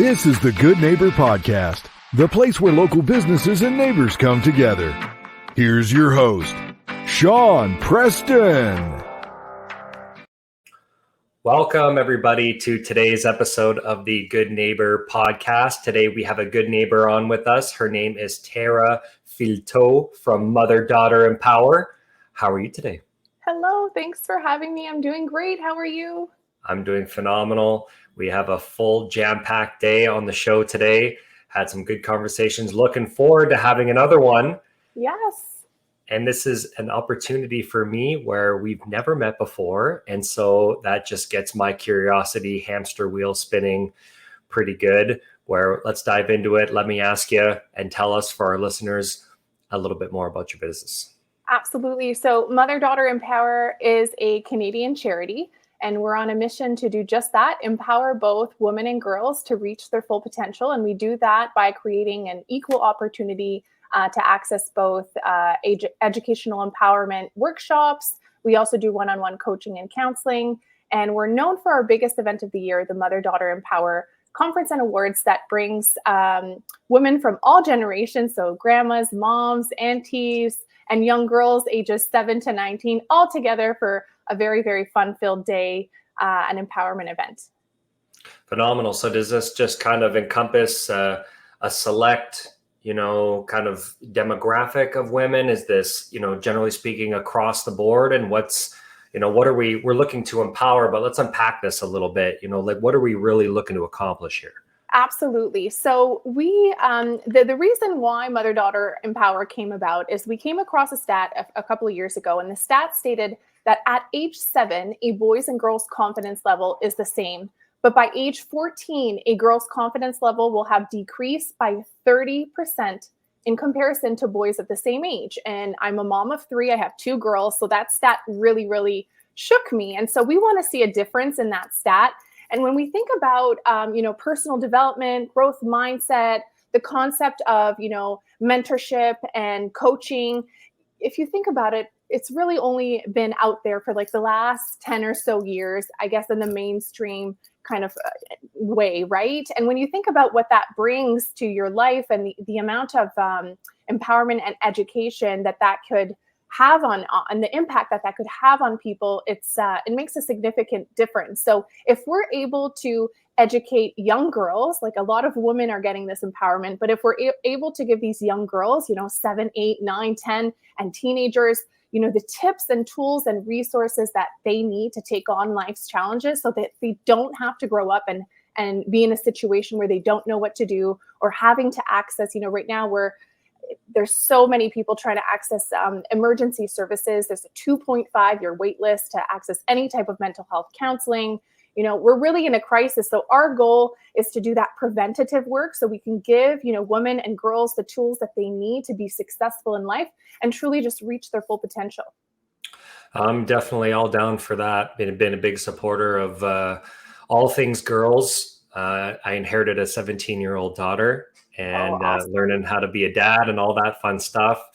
This is the Good Neighbor Podcast, the place where local businesses and neighbors come together. Here's your host, Sean Preston. Welcome, everybody, to today's episode of the Good Neighbor Podcast. Today, we have a good neighbor on with us. Her name is Tara Filteau from Mother, Daughter, Empower. How are you today? Hello, thanks for having me. I'm doing great. How are you? I'm doing phenomenal. We have a full jam-packed day on the show today. Had some good conversations. Looking forward to having another one. Yes. And this is an opportunity for me where we've never met before. And so that just gets my curiosity hamster wheel spinning pretty good. Where let's dive into it. Let me ask you and tell us, for our listeners, a little bit more about your business. Absolutely. So Mother, Daughter, Empower is a Canadian charity. And we're on a mission to do just that, empower both women and girls to reach their full potential. And we do that by creating an equal opportunity to access both educational empowerment workshops. We also do one-on-one coaching and counseling. And we're known for our biggest event of the year, the Mother, Daughter, Empower Conference and Awards, that brings women from all generations, so grandmas, moms, aunties, and young girls ages 7 to 19, all together for a very, very fun-filled day, an empowerment event. Phenomenal. So does this just kind of encompass a select, kind of demographic of women? Is this, generally speaking, across the board? And what's, we're looking to empower, but let's unpack this a little bit. What are we really looking to accomplish here? Absolutely. So we, the reason why Mother, Daughter, Empower came about is we came across a stat a couple of years ago, and the stat stated that at age 7, a boy's and girls' confidence level is the same. But by age 14, a girl's confidence level will have decreased by 30% in comparison to boys of the same age. And I'm a mom of 3. I have 2 girls. So that stat really, really shook me. And so we want to see a difference in that stat. And when we think about, personal development, growth mindset, the concept of, mentorship and coaching, if you think about it, it's really only been out there for like the last 10 or so years, I guess, in the mainstream kind of way, right? And when you think about what that brings to your life and the amount of empowerment and education that could have on the impact that could have on people, it makes a significant difference. So if we're able to educate young girls, like a lot of women are getting this empowerment, but if we're able to give these young girls, 7, 8, 9, 10, and teenagers, the tips and tools and resources that they need to take on life's challenges so that they don't have to grow up and be in a situation where they don't know what to do, or having to access, right now there's so many people trying to access emergency services. There's a 2.5-year wait list to access any type of mental health counseling. We're really in a crisis. So our goal is to do that preventative work so we can give, women and girls the tools that they need to be successful in life and truly just reach their full potential. I'm definitely all down for that. Been a big supporter of all things girls. I inherited a 17-year-old daughter, and awesome. Learning how to be a dad and all that fun stuff,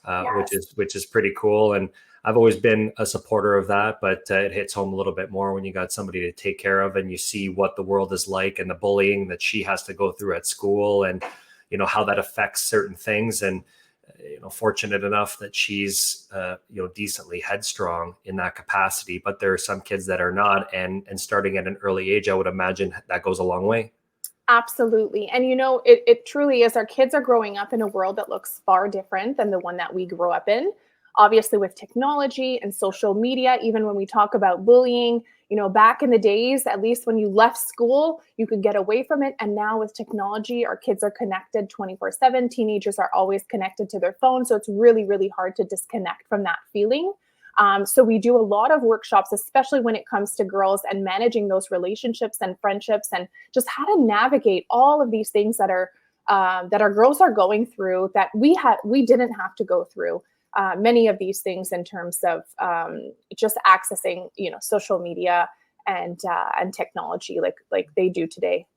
Yes. which is pretty cool. And I've always been a supporter of that, but it hits home a little bit more when you got somebody to take care of and you see what the world is like and the bullying that she has to go through at school, and how that affects certain things. And fortunate enough that she's decently headstrong in that capacity, but there are some kids that are not, and starting at an early age, I would imagine that goes a long way. Absolutely. And, it truly is. Our kids are growing up in a world that looks far different than the one that we grew up in. Obviously, with technology and social media, even when we talk about bullying, back in the days, at least when you left school, you could get away from it. And now with technology, our kids are connected 24/7. Teenagers are always connected to their phone. So it's really, really hard to disconnect from that feeling. So we do a lot of workshops, especially when it comes to girls and managing those relationships and friendships and just how to navigate all of these things that our girls are going through that we didn't have to go through. Many of these things in terms of just accessing, social media and technology like they do today.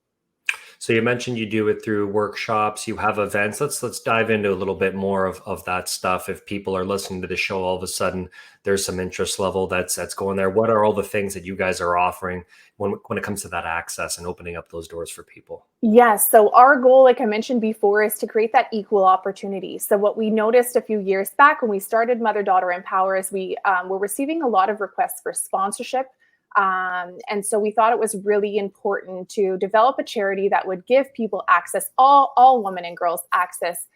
So you mentioned you do it through workshops, you have events. Let's dive into a little bit more of that stuff. If people are listening to the show, all of a sudden there's some interest level that's going there. What are all the things that you guys are offering when it comes to that access and opening up those doors for people? Yes. So our goal, like I mentioned before, is to create that equal opportunity. So what we noticed a few years back when we started Mother Daughter Empower is we were receiving a lot of requests for sponsorship. And so we thought it was really important to develop a charity that would give people access, all women and girls access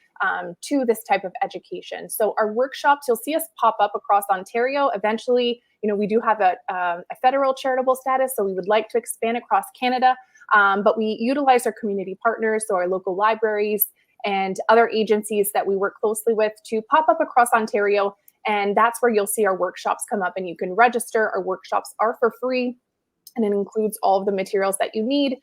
to this type of education. So our workshops, you'll see us pop up across Ontario. Eventually, we do have a federal charitable status, so we would like to expand across Canada. But we utilize our community partners, so our local libraries and other agencies that we work closely with to pop up across Ontario. And that's where you'll see our workshops come up, and you can register. Our workshops are for free, and it includes all of the materials that you need.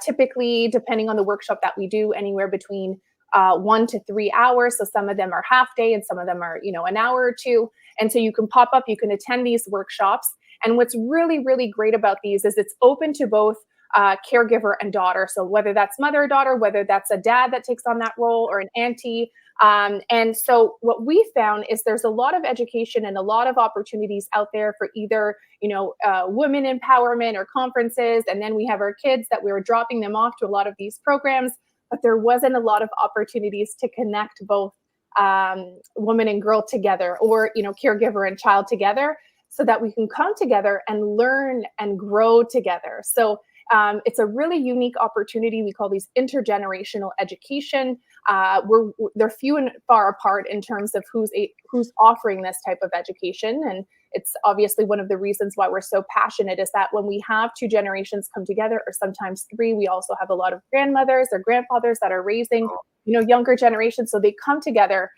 Typically, depending on the workshop that we do, anywhere between 1 to 3 hours. So some of them are half day and some of them are, an hour or two. And so you can pop up, you can attend these workshops. And what's really, really great about these is it's open to both caregiver and daughter. So whether that's mother or daughter, whether that's a dad that takes on that role or an auntie. And so what we found is there's a lot of education and a lot of opportunities out there for either, women empowerment or conferences. And then we have our kids that we were dropping them off to a lot of these programs, but there wasn't a lot of opportunities to connect both woman and girl together, or, caregiver and child together, so that we can come together and learn and grow together. So it's a really unique opportunity. We call these intergenerational education. They're few and far apart in terms of who's offering this type of education. And it's obviously one of the reasons why we're so passionate is that when we have two generations come together, or sometimes three, we also have a lot of grandmothers or grandfathers that are raising, younger generations. So they come together,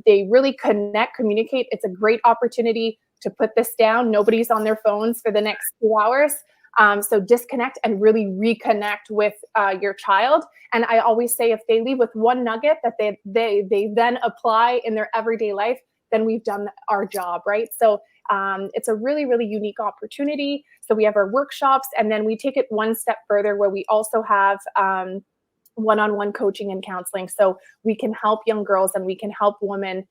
they really communicate. It's a great opportunity to put this down. Nobody's on their phones for the next 2 hours. So disconnect and really reconnect with your child. And I always say, if they leave with one nugget that they then apply in their everyday life, then we've done our job, right? So it's a really, really unique opportunity. So we have our workshops, and then we take it one step further where we also have one-on-one coaching and counseling. So we can help young girls and we can help women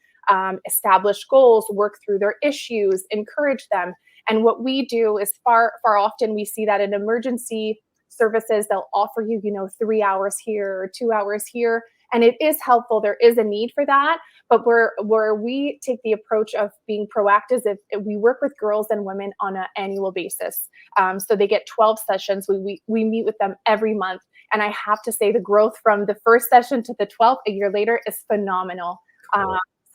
establish goals, work through their issues, encourage them. And what we do is far often we see that in emergency services, they'll offer you, 3 hours here or 2 hours here. And it is helpful. There is a need for that. But where we take the approach of being proactive, if we work with girls and women on an annual basis. So they get 12 sessions. We meet with them every month. And I have to say the growth from the first session to the 12th a year later is phenomenal.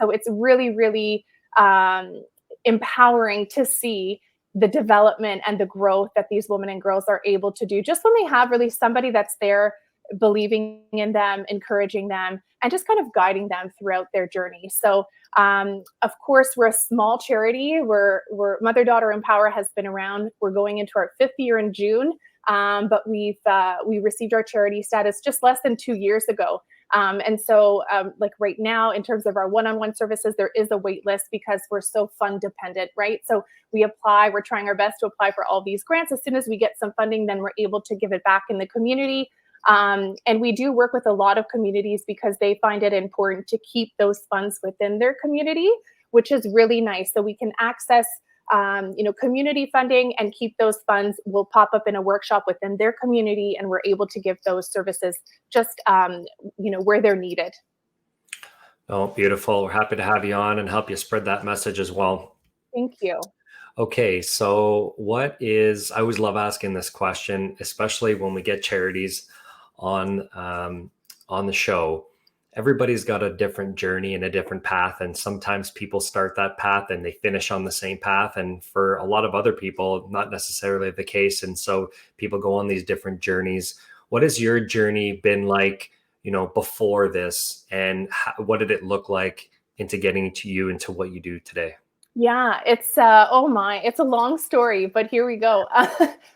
So it's really, really empowering to see the development and the growth that these women and girls are able to do just when they have really somebody that's there believing in them, encouraging them, and just kind of guiding them throughout their journey. So of course, we're a small charity. We're Mother Daughter Empower has been around. We're going into our 5th year in June. But we received our charity status just less than 2 years ago. And so like right now, in terms of our one-on-one services, there is a wait list because we're so fund dependent, right? So we're trying our best to apply for all these grants. As soon as we get some funding, then we're able to give it back in the community. And we do work with a lot of communities because they find it important to keep those funds within their community, which is really nice. So we can access community funding and keep those funds. Will pop up in a workshop within their community, and we're able to give those services just, where they're needed. Oh, beautiful. We're happy to have you on and help you spread that message as well. Thank you. Okay, so I always love asking this question, especially when we get charities on the show. Everybody's got a different journey and a different path. And sometimes people start that path and they finish on the same path. And for a lot of other people, not necessarily the case. And so people go on these different journeys. What has your journey been like, before this? And what did it look like into getting to you into what you do today? Yeah, it's it's a long story, but here we go.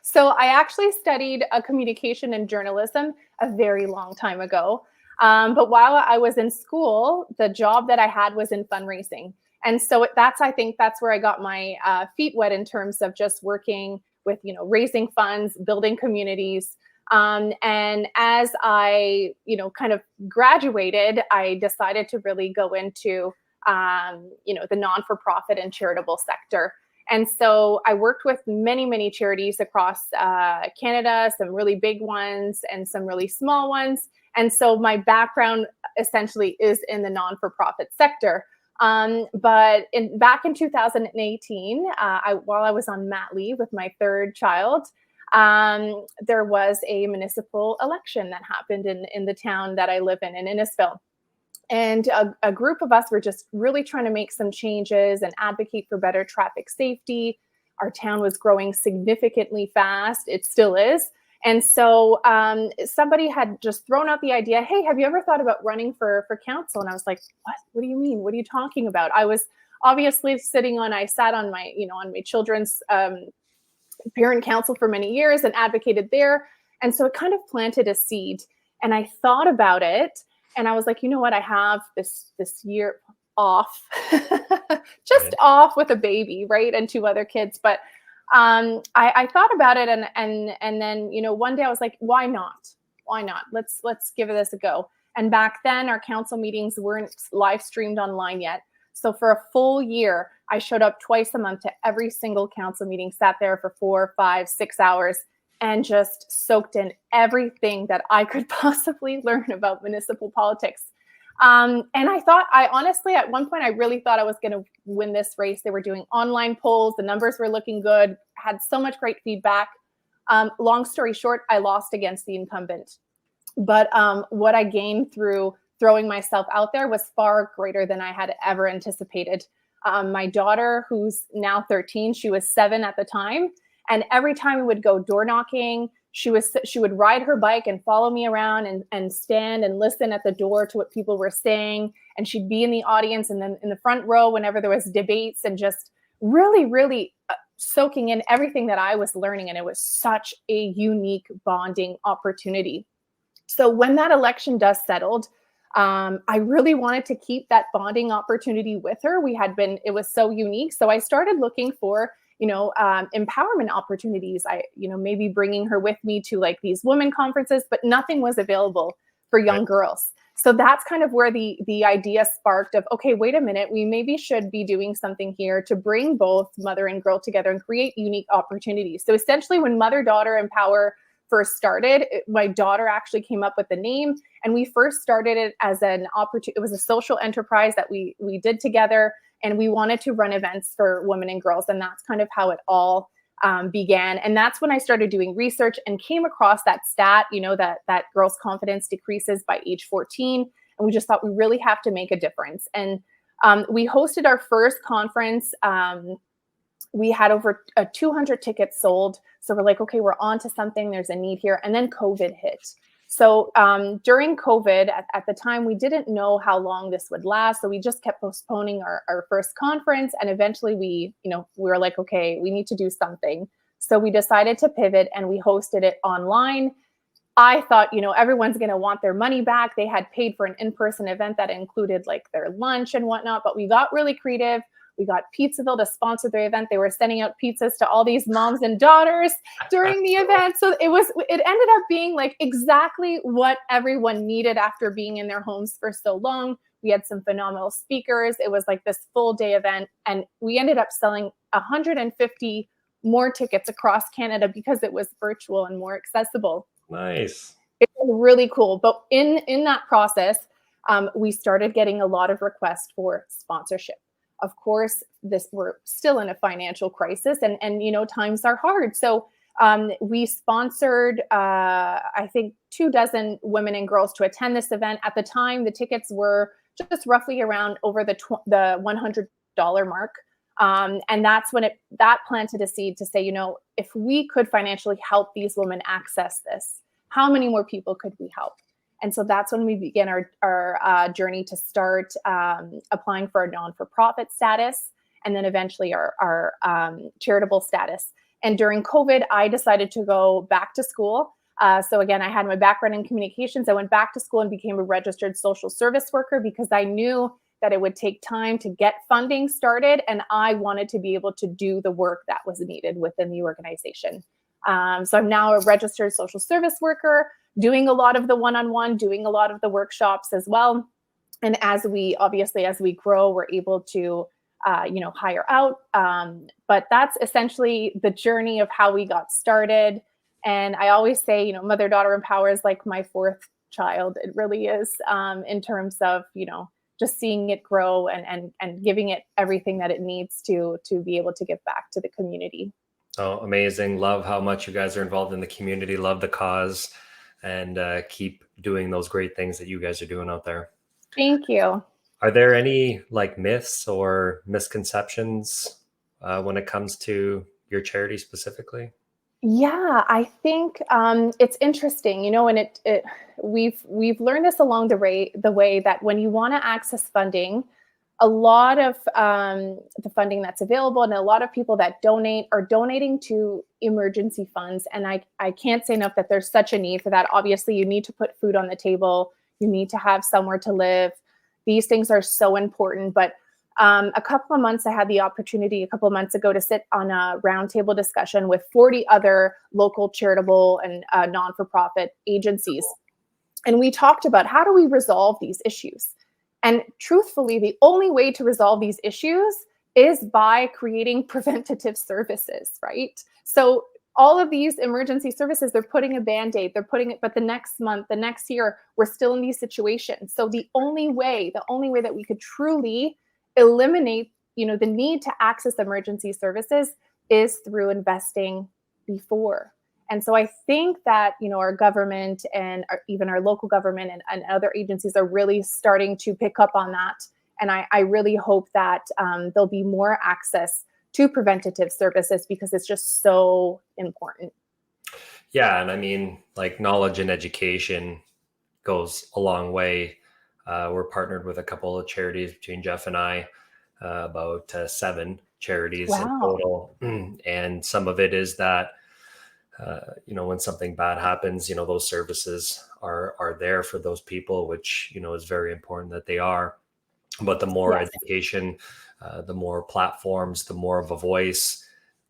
So I actually studied communication and journalism a very long time ago. But while I was in school, the job that I had was in fundraising. And so I think that's where I got my feet wet in terms of just working with, raising funds, building communities. And as I, kind of graduated, I decided to really go into, the non-for-profit and charitable sector. And so I worked with many, many charities across Canada, some really big ones and some really small ones. And so my background essentially is in the non-for-profit sector. But back in 2018, while I was on mat leave with my third child, there was a municipal election that happened in the town that I live in Innisfil. And a group of us were just really trying to make some changes and advocate for better traffic safety. Our town was growing significantly fast. It still is. And so somebody had just thrown out the idea, hey, have you ever thought about running for council? And I was like, what? What do you mean? What are you talking about? I was obviously I sat on my, on my children's parent council for many years and advocated there. And so it kind of planted a seed. And I thought about it. And I was like, you know what? I have this year off, just off with a baby, right? And 2 other kids. But I thought about it, and then one day I was like, why not? Why not? Let's give this a go. And back then, our council meetings weren't live streamed online yet. So for a full year, I showed up twice a month to every single council meeting, sat there for 4, 5, 6 hours, and just soaked in everything that I could possibly learn about municipal politics. And I honestly, at one point, I really thought I was going to win this race. They were doing online polls. The numbers were looking good, had so much great feedback. Long story short, I lost against the incumbent. But what I gained through throwing myself out there was far greater than I had ever anticipated. My daughter, who's now 13, she was 7 at the time. And every time we would go door knocking, she would ride her bike and follow me around and stand and listen at the door to what people were saying. And she'd be in the audience and then in the front row whenever there was debates, and just really, really soaking in everything that I was learning. And it was such a unique bonding opportunity. So when that election dust settled, I really wanted to keep that bonding opportunity with her. It was so unique. So I started looking for empowerment opportunities. Maybe bringing her with me to like these women conferences, but nothing was available for young girls. So that's kind of where the idea sparked of, okay, wait a minute, we maybe should be doing something here to bring both mother and girl together and create unique opportunities. So essentially when Mother Daughter Empower first started, my daughter actually came up with the name, and we first started it as an opportunity. It was a social enterprise that we did together. And we wanted to run events for women and girls. And that's kind of how it all began. And that's when I started doing research and came across that stat, that girls' confidence decreases by age 14. And we just thought we really have to make a difference. And we hosted our first conference. We had over 200 tickets sold. So we're like, okay, we're on to something. There's a need here. And then COVID hit. So during COVID, at the time, we didn't know how long this would last. So we just kept postponing our first conference. And eventually we were like, okay, we need to do something. So we decided to pivot and we hosted it online. I thought, everyone's going to want their money back. They had paid for an in-person event that included like their lunch and whatnot, but we got really creative. We got Pizzaville to sponsor the event. They were sending out pizzas to all these moms and daughters during the event. So it ended up being like exactly what everyone needed after being in their homes for so long. We had some phenomenal speakers. It was like this full day event. And we ended up selling 150 more tickets across Canada because it was virtual and more accessible. Nice. It was really cool. But in that process, we started getting a lot of requests for sponsorship. Of course, we're still in a financial crisis, and times are hard. So we sponsored, I think, 24 women and girls to attend this event. At the time, the tickets were just roughly around over the $100 mark. And that's when that planted a seed to say, if we could financially help these women access this, how many more people could we help? And so that's when we began our journey to start applying for a non-for-profit status, and then eventually our charitable status. And during COVID, I decided to go back to school. So again, I had my background in communications. I went back to school and became a registered social service worker because I knew that it would take time to get funding started, and I wanted to be able to do the work that was needed within the organization. So I'm now a registered social service worker, doing a lot of the one-on-one, doing a lot of the workshops as well. And as we grow, we're able to hire out. But that's essentially the journey of how we got started. And I always say, mother-daughter empower is like my fourth child. It really is, in terms of, just seeing it grow and giving it everything that it needs to be able to give back to the community. Oh, amazing. Love how much you guys are involved in the community. Love the cause, and keep doing those great things that you guys are doing out there. Thank you. Are there any like myths or misconceptions when it comes to your charity specifically? Yeah, I think it's interesting, and we've learned this along the way that when you want to access funding, a lot of the funding that's available and a lot of people that donate are donating to emergency funds. And I can't say enough that there's such a need for that. Obviously, you need to put food on the table. You need to have somewhere to live. These things are so important. But a couple of months, I had the opportunity a couple of months ago to sit on a roundtable discussion with 40 other local charitable and non-for-profit agencies. And we talked about how do we resolve these issues? And truthfully, the only way to resolve these issues is by creating preventative services, right? So all of these emergency services, they're putting a Band-Aid, but the next month, the next year, we're still in these situations. So the only way that we could truly eliminate, the need to access emergency services is through investing before. And so I think that, our government and even our local government and other agencies are really starting to pick up on that. And I really hope that there'll be more access to preventative services because it's just so important. Yeah. And I mean, like knowledge and education goes a long way. We're partnered with a couple of charities between Jeff and I, about 7 charities in total. And some of it is that, when something bad happens, those services are there for those people, which, is very important that they are. But the more education, the more platforms, the more of a voice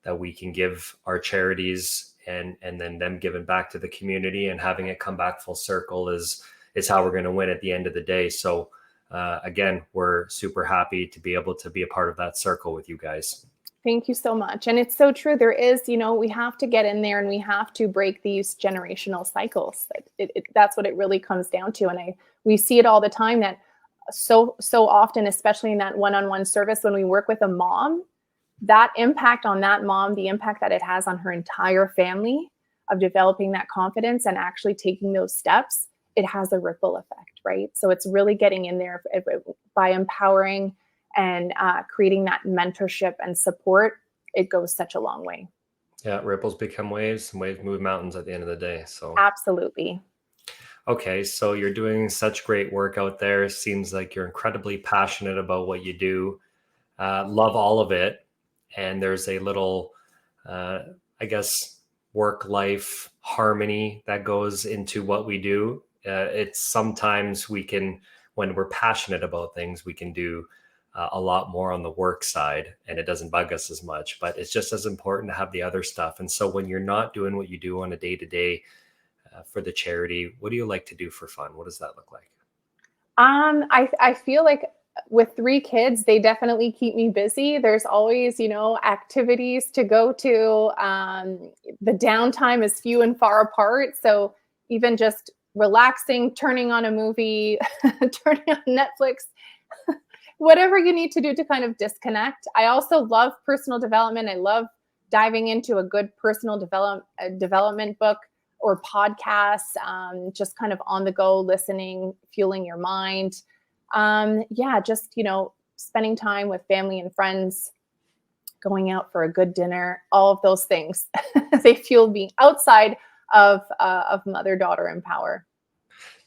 that we can give our charities and then them giving back to the community and having it come back full circle is how we're going to win at the end of the day. So again, we're super happy to be able to be a part of that circle with you guys. Thank you so much. And it's so true. There is, we have to get in there and we have to break these generational cycles. That's what it really comes down to. And we see it all the time that so often, especially in that one-on-one service, when we work with a mom, that impact on that mom, the impact that it has on her entire family of developing that confidence and actually taking those steps, it has a ripple effect, right? So it's really getting in there by empowering and creating that mentorship and support. It goes such a long way. Yeah, ripples become waves and waves move mountains at the end of the day. So absolutely. Okay, so you're doing such great work out there. Seems like you're incredibly passionate about what you do. Love all of it. And there's a little, I guess, work-life harmony that goes into what we do. It's sometimes when we're passionate about things, we can do a lot more on the work side and it doesn't bug us as much, but it's just as important to have the other stuff. And so when you're not doing what you do on a day-to-day for the charity, what do you like to do for fun? What does that look like? I feel like with 3 kids, they definitely keep me busy. There's always, activities to go to. The downtime is few and far apart. So even just relaxing, turning on a movie, turning on Netflix, whatever you need to do to kind of disconnect. I also love personal development. I love diving into a good personal development book or podcasts, just kind of on the go, listening, fueling your mind. Just, spending time with family and friends, going out for a good dinner, all of those things. They fuel me outside of mother-daughter empower.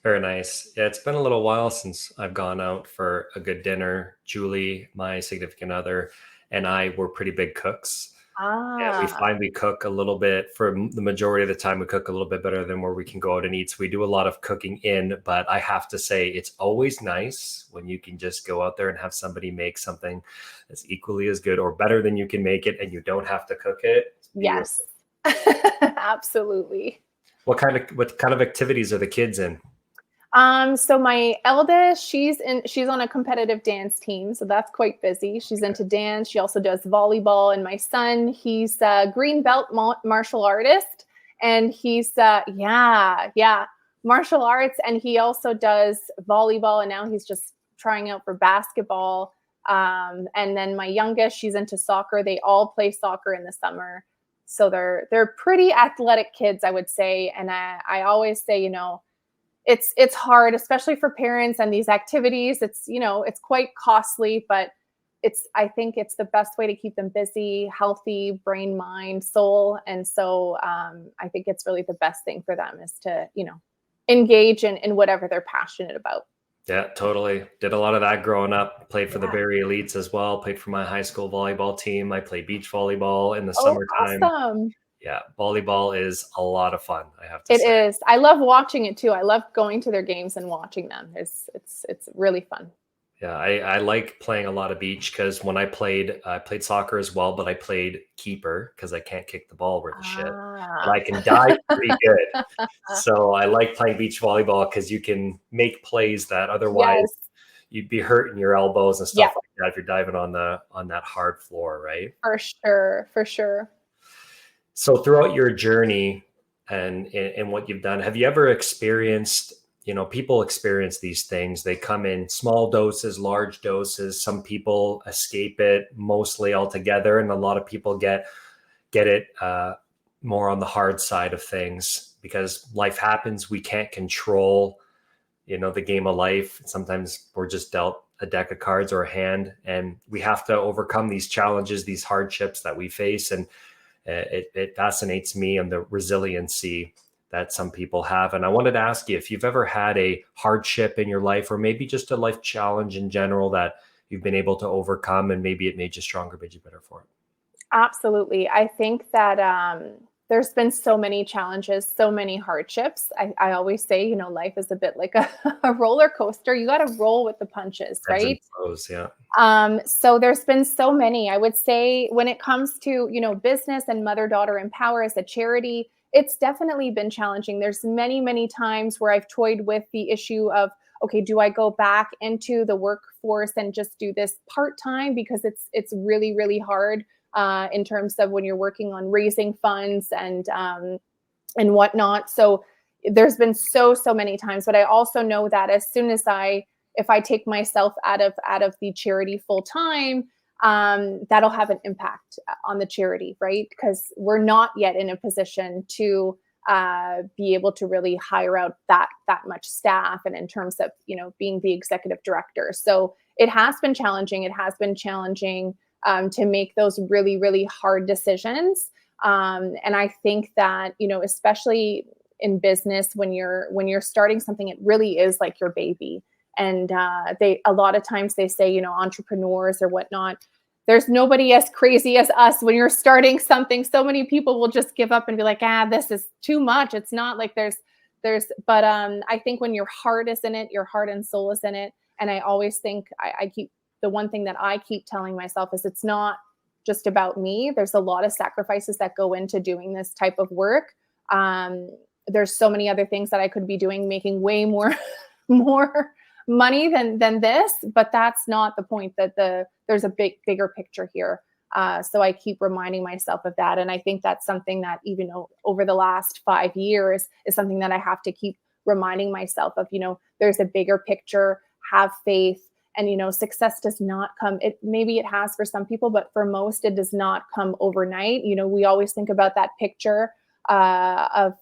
Very nice. Yeah, it's been a little while since I've gone out for a good dinner. Julie, my significant other, and I were pretty big cooks. And we find we cook a little bit, for the majority of the time, we cook a little bit better than where we can go out and eat. So we do a lot of cooking in, but I have to say it's always nice when you can just go out there and have somebody make something that's equally as good or better than you can make it and you don't have to cook it. Yes. Absolutely. What kind of activities are the kids in? So my eldest, she's on a competitive dance team, so that's quite busy. She's into dance. She also does volleyball. And my son, he's a green belt martial artist, and he's yeah, martial arts, and he also does volleyball. And now he's just trying out for basketball. And then my youngest, she's into soccer. They all play soccer in the summer, so they're pretty athletic kids, I would say. And I always say, it's hard, especially for parents, and these activities. It's quite costly, but I think it's the best way to keep them busy, healthy, brain, mind, soul. And so I think it's really the best thing for them is to, engage in whatever they're passionate about. Yeah, totally. Did a lot of that growing up. Played for the Yeah. Barrie Elites as well. Played for my high school volleyball team. I play beach volleyball in the Oh, summertime. awesome. Yeah, volleyball is a lot of fun, I have to It say. is. I love watching it too. I love going to their games and watching them. It's really fun. Yeah, I like playing a lot of beach because when I played soccer as well, but I played keeper because I can't kick the ball worth a shit. But I can dive pretty good. So I like playing beach volleyball because you can make plays that otherwise Yes. you'd be hurting your elbows and Yeah, stuff like that if you're diving on that hard floor, right? for sure. For sure. So throughout your journey and what you've done, have you ever experienced, people experience these things. They come in small doses, large doses. Some people escape it mostly altogether, and a lot of people get it more on the hard side of things because life happens. We can't control, the game of life. Sometimes we're just dealt a deck of cards or a hand, and we have to overcome these challenges, these hardships that we face. And it fascinates me and the resiliency that some people have. And I wanted to ask you if you've ever had a hardship in your life, or maybe just a life challenge in general that you've been able to overcome, and maybe it made you stronger, made you better for it. Absolutely. I think that there's been so many challenges, so many hardships. I always say, life is a bit like a roller coaster. You got to roll with the punches, Ebbs and right? flows, yeah. So there's been so many. I would say when it comes to, business and Mother Daughter Empower as a charity, it's definitely been challenging. There's many, many times where I've toyed with the issue of, okay, do I go back into the workforce and just do this part-time? Because it's really, really hard in terms of when you're working on raising funds and whatnot. So there's been so many times, but I also know that as soon as if I take myself out of the charity full time, that'll have an impact on the charity, right? Because we're not yet in a position to be able to really hire out that much staff, and in terms of being the executive director. So it has been challenging. It has been challenging to make those really, really hard decisions. And I think that especially in business, when you're starting something, it really is like your baby. And a lot of times they say, entrepreneurs or whatnot, there's nobody as crazy as us. When you're starting something, so many people will just give up and be like, this is too much. It's not like but I think when your heart is in it, your heart and soul is in it. And I always think the one thing that I keep telling myself is it's not just about me. There's a lot of sacrifices that go into doing this type of work. There's so many other things that I could be doing, making way more money than this, but that's not the point. That there's a bigger picture here. So I keep reminding myself of that. And I think that's something that even over the last 5 years is something that I have to keep reminding myself of, there's a bigger picture, have faith. And, success does not come, maybe it has for some people, but for most, it does not come overnight. We always think about that picture of,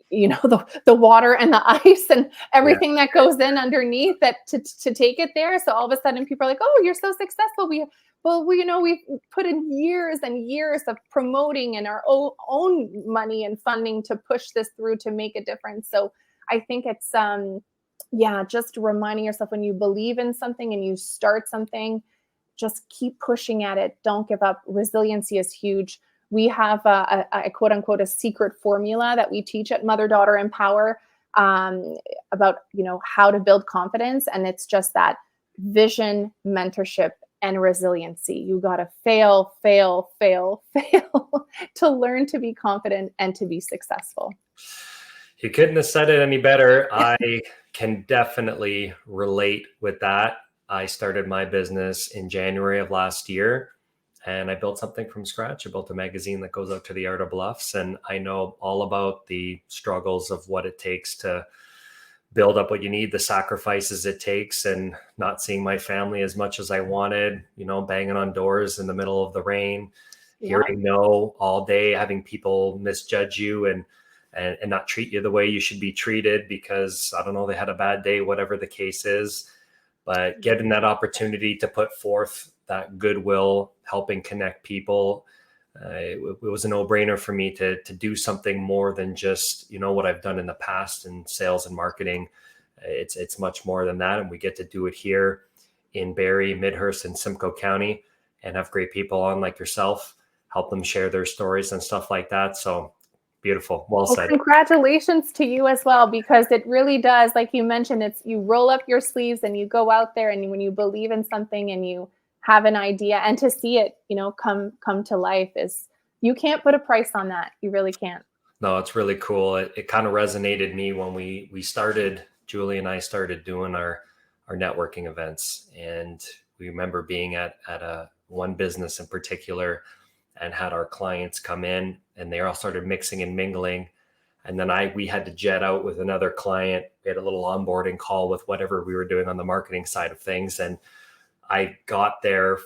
the water and the ice and everything that goes in underneath that to take it there. So all of a sudden people are like, oh, you're so successful. We've put in years and years of promoting and our own money and funding to push this through to make a difference. So I think it's, just reminding yourself when you believe in something and you start something, just keep pushing at it. Don't give up. Resiliency is huge. We have a quote unquote, a secret formula that we teach at Mother Daughter Empower about, how to build confidence. And it's just that vision, mentorship, and resiliency. You got to fail, fail, fail, fail to learn to be confident and to be successful. You couldn't have said it any better. I can definitely relate with that. I started my business in January of last year, and I built something from scratch. I built a magazine that goes out to the Art of Bluffs, and I know all about the struggles of what it takes to build up what you need, the sacrifices it takes, and not seeing my family as much as I wanted, banging on doors in the middle of the rain, hearing no all day, having people misjudge you and not treat you the way you should be treated because, I don't know, they had a bad day, whatever the case is. But getting that opportunity to put forth that goodwill, helping connect people, it was a no-brainer for me to do something more than just, what I've done in the past in sales and marketing. It's much more than that. And we get to do it here in Barrie, Midhurst, and Simcoe County, and have great people on like yourself, help them share their stories and stuff like that. So beautiful. Well said. Congratulations to you as well, because it really does, like you mentioned, it's you roll up your sleeves and you go out there, and when you believe in something and you have an idea, and to see it, come to life, is you can't put a price on that. You really can't. No, it's really cool. It kind of resonated me when we started, Julie and I started doing our networking events, and we remember being at one business in particular and had our clients come in, and they all started mixing and mingling. And then we had to jet out with another client. We had a little onboarding call with whatever we were doing on the marketing side of things. And I got there,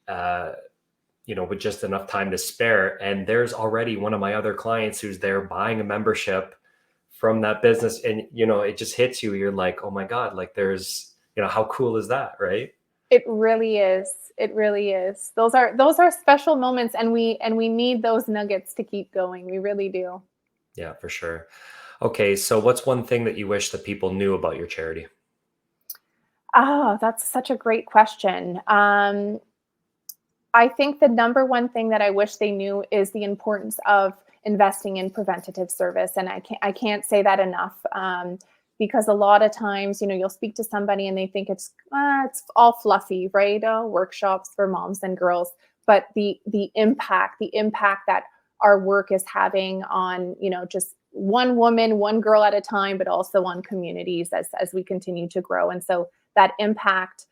with just enough time to spare. And there's already one of my other clients who's there buying a membership from that business. And, it just hits you. You're like, oh my God, like there's, how cool is that? Right. It really is. It really is. Those are special moments, and we need those nuggets to keep going. We really do. Yeah, for sure. Okay. So what's one thing that you wish that people knew about your charity? Oh, that's such a great question. I think the number one thing that I wish they knew is the importance of investing in preventative service. And I can't say that enough. Because a lot of times, you'll speak to somebody and they think it's all fluffy, right? Workshops for moms and girls. But the impact that our work is having on, just one woman, one girl at a time, but also on communities as we continue to grow. And so that impact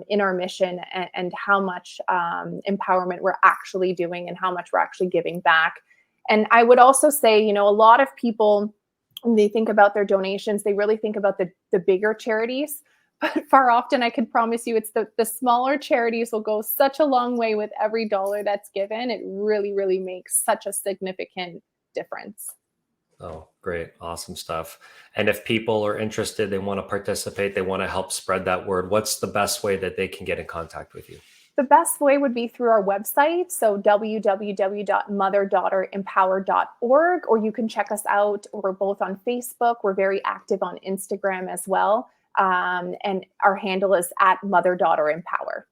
in our mission and how much empowerment we're actually doing and how much we're actually giving back. And I would also say, a lot of people, when they think about their donations, they really think about the bigger charities. But far often, I can promise you, it's the smaller charities will go such a long way with every dollar that's given. It really, really makes such a significant difference. Oh, great. Awesome stuff. And if people are interested, they want to participate, they want to help spread that word, what's the best way that they can get in contact with you? The best way would be through our website, so www.motherdaughterempower.org, or you can check us out. We're both on Facebook. We're very active on Instagram as well. And our handle is @MotherDaughterEmpower.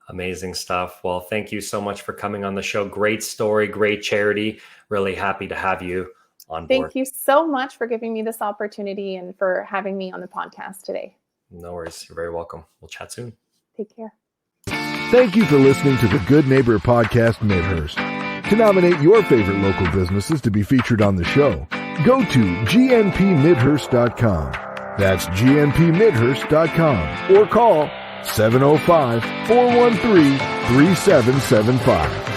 Amazing stuff. Well, thank you so much for coming on the show. Great story, great charity. Really happy to have you on board. Thank you so much for giving me this opportunity and for having me on the podcast today. No worries. You're very welcome. We'll chat soon. Take care. Thank you for listening to the Good Neighbor Podcast Midhurst. To nominate your favorite local businesses to be featured on the show, go to gnpmidhurst.com. That's gnpmidhurst.com, or call 705-413-3775.